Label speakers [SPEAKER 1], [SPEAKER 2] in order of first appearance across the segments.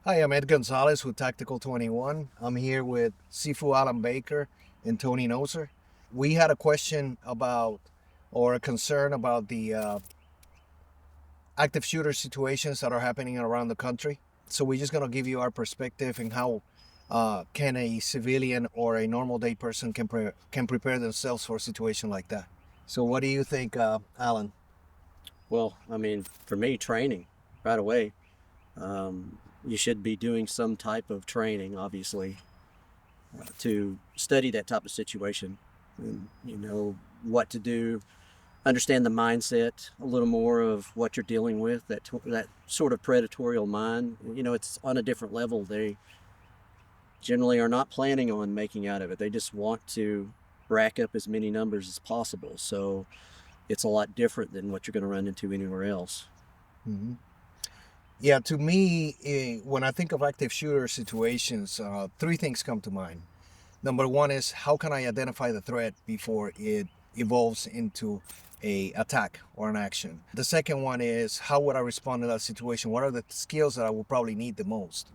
[SPEAKER 1] Hi, I'm Ed Gonzalez with Tactical 21. I'm here with Sifu Alan Baker and Tony Noser. We had a question about, or a concern about the active shooter situations that are happening around the country. So we're just going to give you our perspective and how can a civilian or a normal day person can prepare themselves for a situation like that. So what do you think, Alan?
[SPEAKER 2] Well, I mean, for me, training right away. You should be doing some type of training, obviously, to study that type of situation and what to do, understand the mindset a little more of what you're dealing with. That sort of predatorial mind. It's on a different level. They generally are not planning on making out of it. They just want to rack up as many numbers as possible. So it's a lot different than what you're going to run into anywhere else.
[SPEAKER 1] Mm-hmm. Yeah, to me, when I think of active shooter situations, three things come to mind. Number one is how can I identify the threat before it evolves into a attack or an action. The second one is how would I respond to that situation? What are the skills that I will probably need the most?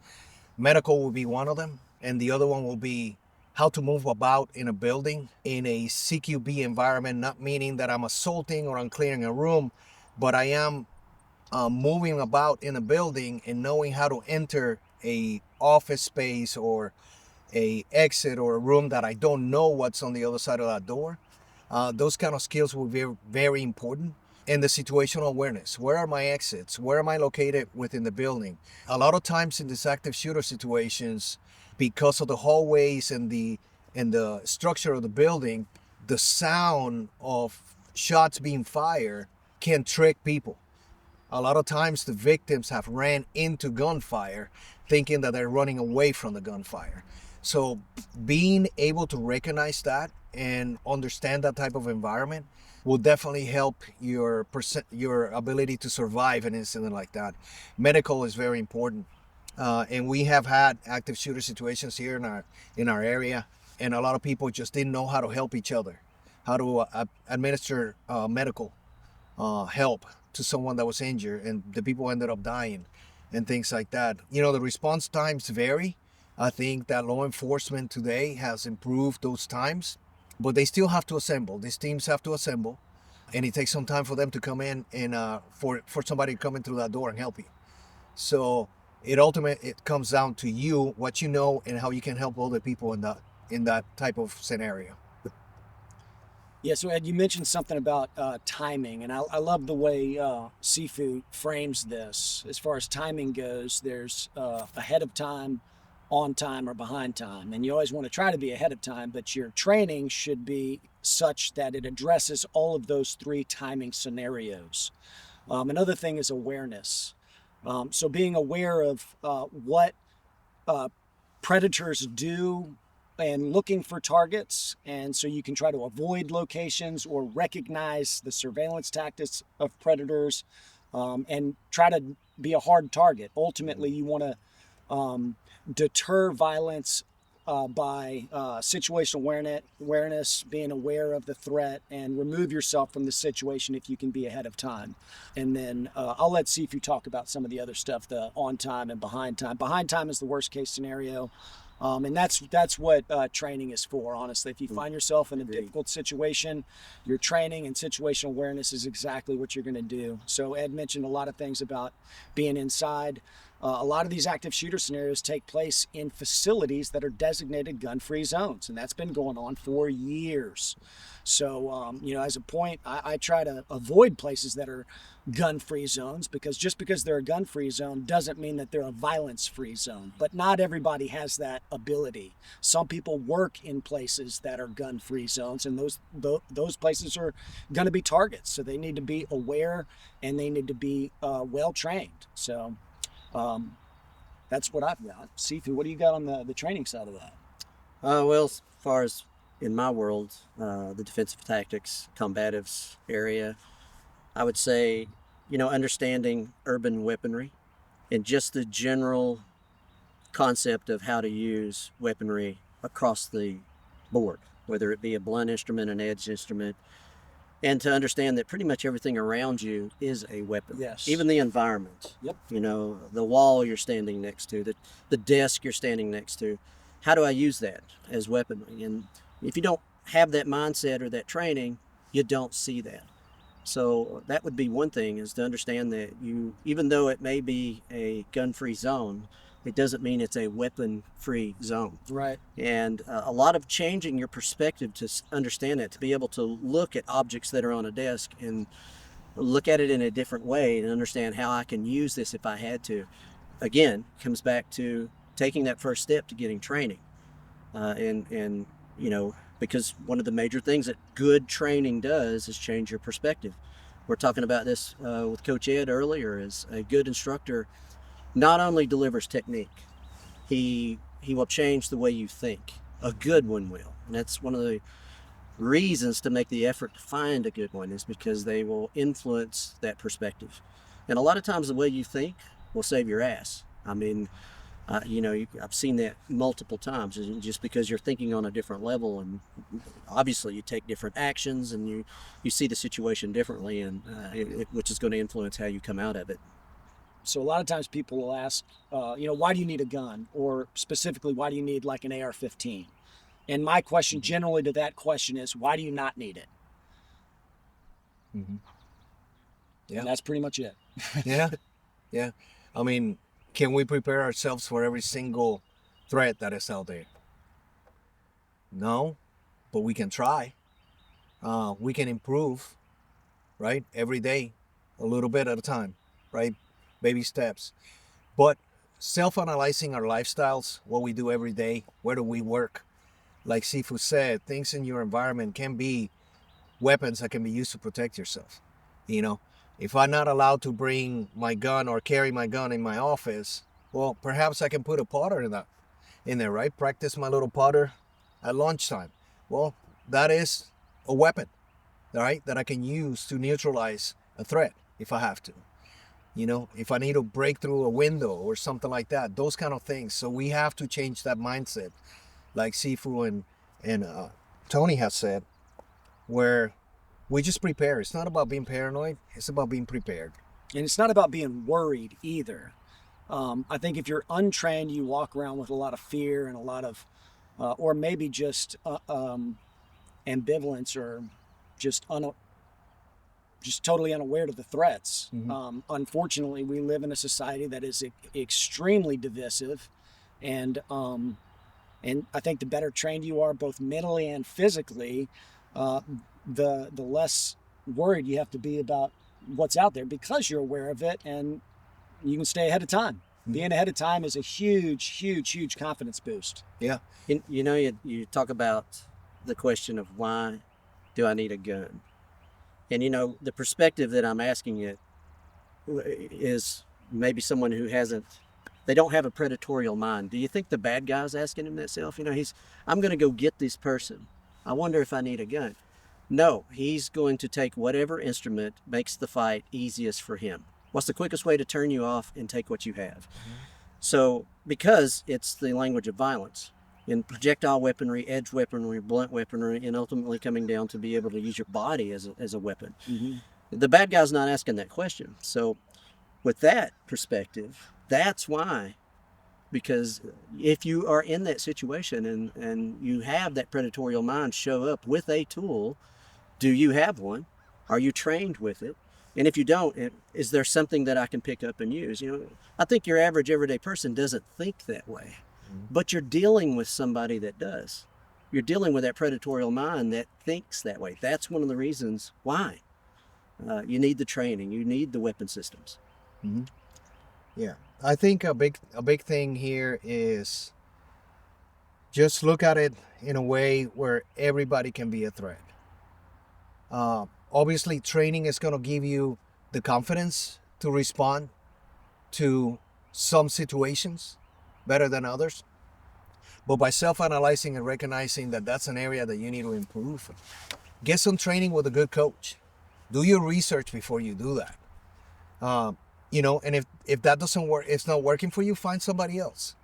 [SPEAKER 1] Medical will be one of them, and the other one will be how to move about in a building in a CQB environment, not meaning that I'm assaulting or I'm clearing a room, but I am moving about in a building and knowing how to enter a office space or a exit or a room that I don't know what's on the other side of that door. Those kind of skills will be very important. And the situational awareness. Where are my exits? Where am I located within the building? A lot of times in these active shooter situations, because of the hallways and the structure of the building, the sound of shots being fired can trick people. A lot of times the victims have ran into gunfire thinking that they're running away from the gunfire. So being able to recognize that and understand that type of environment will definitely help your ability to survive an incident like that. Medical is very important. And we have had active shooter situations here in our area, and a lot of people just didn't know how to help each other, how to administer medical help to someone that was injured, and the people ended up dying and things like that. The response times vary. I think that law enforcement today has improved those times, but they still have to assemble. These teams have to assemble, and it takes some time for them to come in and for somebody to come in through that door and help you. So it comes down to you, what you know, and how you can help other people in that type of scenario.
[SPEAKER 3] Yeah, so Ed, you mentioned something about timing, and I love the way Seafood frames this. As far as timing goes, there's ahead of time, on time, or behind time. And you always want to try to be ahead of time, but your training should be such that it addresses all of those three timing scenarios. Another thing is awareness. So being aware of what uh, predators do and looking for targets. And so you can try to avoid locations or recognize the surveillance tactics of predators and try to be a hard target. Ultimately, you want to deter violence by situational awareness, being aware of the threat, and remove yourself from the situation if you can be ahead of time. And then I'll let Sifu talk about some of the other stuff, the on time and behind time. Behind time is the worst case scenario. And that's what training is for, honestly. If you find yourself in a difficult situation, your training and situational awareness is exactly what you're going to do. So Ed mentioned a lot of things about being inside. A lot of these active shooter scenarios take place in facilities that are designated gun-free zones, and that's been going on for years. So, as a point, I try to avoid places that are gun-free zones because just because they're a gun-free zone doesn't mean that they're a violence-free zone. But not everybody has that ability. Some people work in places that are gun-free zones, and those places are going to be targets. So they need to be aware and they need to be well trained. So um, that's what I've got. Sifu, what do you got on the training side of that?
[SPEAKER 2] Well, as far as in my world, the defensive tactics, combatives area, I would say, understanding urban weaponry and just the general concept of how to use weaponry across the board, whether it be a blunt instrument, an edged instrument, and to understand that pretty much everything around you is a weapon.
[SPEAKER 3] Yes.
[SPEAKER 2] Even the environment.
[SPEAKER 3] Yep.
[SPEAKER 2] You know, the wall you're standing next to, the desk you're standing next to. How do I use that as weaponry? And if you don't have that mindset or that training, you don't see that. So that would be one thing, is to understand that you, even though it may be a gun-free zone, it doesn't mean it's a weapon-free zone.
[SPEAKER 3] Right.
[SPEAKER 2] And a lot of changing your perspective to understand it, to be able to look at objects that are on a desk and look at it in a different way and understand how I can use this if I had to. Again, comes back to taking that first step to getting training. And you know, because one of the major things that good training does is change your perspective. We're talking about this with Coach Ed earlier. Is a good instructor not only delivers technique, he will change the way you think. A good one will, and that's one of the reasons to make the effort to find a good one, is because they will influence that perspective. And a lot of times the way you think will save your ass. I mean, you know, I've seen that multiple times, just because you're thinking on a different level, and obviously you take different actions and you see the situation differently, and which is going to influence how you come out of it.
[SPEAKER 3] So a lot of times people will ask, you know, why do you need a gun? Or specifically, why do you need like an AR-15? And my question generally to that question is, why do you not need it?
[SPEAKER 1] Mm-hmm. Yeah.
[SPEAKER 3] And that's pretty much it.
[SPEAKER 1] Yeah. Yeah. I mean, can we prepare ourselves for every single threat that is out there? No, but we can try. We can improve, right? Every day, a little bit at a time, right? Baby steps. But self-analyzing our lifestyles, what we do every day, where do we work? Like Sifu said, things in your environment can be weapons that can be used to protect yourself. You know, if I'm not allowed to bring my gun or carry my gun in my office, well, perhaps I can put a potter in there, right? Practice my little potter at lunchtime. Well, that is a weapon, right? That I can use to neutralize a threat if I have to. You know, if I need to break through a window or something like that, those kind of things. So we have to change that mindset, like Sifu and Tony has said, where we just prepare. It's not about being paranoid. It's about being prepared.
[SPEAKER 3] And it's not about being worried either. I think if you're untrained, you walk around with a lot of fear and a lot of, or maybe just ambivalence, or just totally unaware of the threats.
[SPEAKER 1] Mm-hmm.
[SPEAKER 3] Unfortunately, we live in a society that is extremely divisive, and I think the better trained you are, both mentally and physically, the less worried you have to be about what's out there, because you're aware of it and you can stay ahead of time. Mm-hmm. Being ahead of time is a huge confidence boost.
[SPEAKER 1] Yeah.
[SPEAKER 2] You know, you talk about the question of why do I need a gun? And, you know, the perspective that I'm asking it is maybe someone who they don't have a predatorial mind. Do you think the bad guy's asking him that self? You know, I'm going to go get this person. I wonder if I need a gun. No, he's going to take whatever instrument makes the fight easiest for him. What's the quickest way to turn you off and take what you have? Mm-hmm. So, because it's the language of violence, in projectile weaponry, edge weaponry, blunt weaponry, and ultimately coming down to be able to use your body as a weapon. Mm-hmm. The bad guy's not asking that question. So with that perspective, that's why, because if you are in that situation and you have that predatorial mind show up with a tool, do you have one? Are you trained with it? And if you don't, is there something that I can pick up and use? You know, I think your average everyday person doesn't think that way. But you're dealing with somebody that does. You're dealing with that predatorial mind that thinks that way. That's one of the reasons why you need the training. You need the weapon systems.
[SPEAKER 1] Mm-hmm. Yeah, I think a big thing here is just look at it in a way where everybody can be a threat. Obviously, training is going to give you the confidence to respond to some situations better than others. But by self-analyzing and recognizing that that's an area that you need to improve, get some training with a good coach. Do your research before you do that. You know, and if that doesn't work, it's not working for you, find somebody else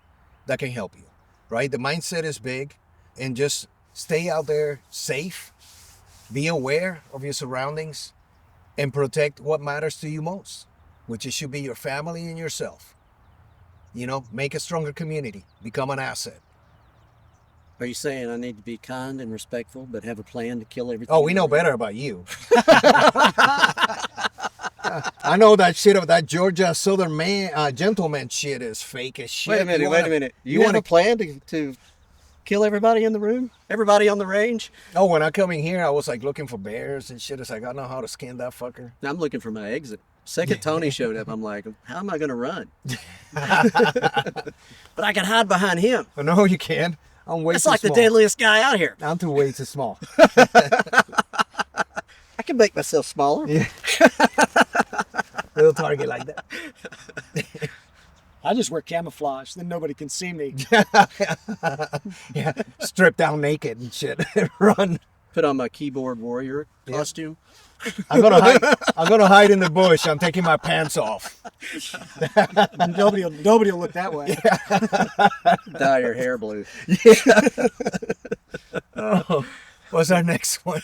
[SPEAKER 1] that can help you, right? The mindset is big, and just stay out there safe Be aware of your surroundings and protect what matters to you most, which it should be your family and yourself. You know, make a stronger community, become an asset.
[SPEAKER 2] Are you saying I need to be kind and respectful, but have a plan to kill everything?
[SPEAKER 1] Oh, we know better about you. I know that shit of that Georgia Southern man, gentleman shit is fake as shit.
[SPEAKER 2] Wait a minute, wait a minute. You have a plan to kill everybody in the room? Everybody on the range?
[SPEAKER 1] Oh, when I come in here, I was like looking for bears and shit. It's like, I know how to skin that fucker.
[SPEAKER 2] I'm looking for my exit. Second Tony showed up, I'm like, how am I going to run? But I can hide behind him.
[SPEAKER 1] Oh, no, you can't. I'm way
[SPEAKER 2] That's
[SPEAKER 1] too
[SPEAKER 2] like
[SPEAKER 1] small.
[SPEAKER 2] the deadliest guy out here.
[SPEAKER 1] I'm too way too small.
[SPEAKER 2] I can make myself smaller.
[SPEAKER 1] Yeah. Little target like that.
[SPEAKER 3] I just wear camouflage, then nobody can see me.
[SPEAKER 1] Yeah, strip down naked and shit. Run.
[SPEAKER 2] Put on my keyboard warrior costume.
[SPEAKER 1] I'm gonna hide in the bush. I'm taking my pants off.
[SPEAKER 3] Nobody will look that way.
[SPEAKER 2] Dye your hair blue.
[SPEAKER 1] Oh, what's our next one?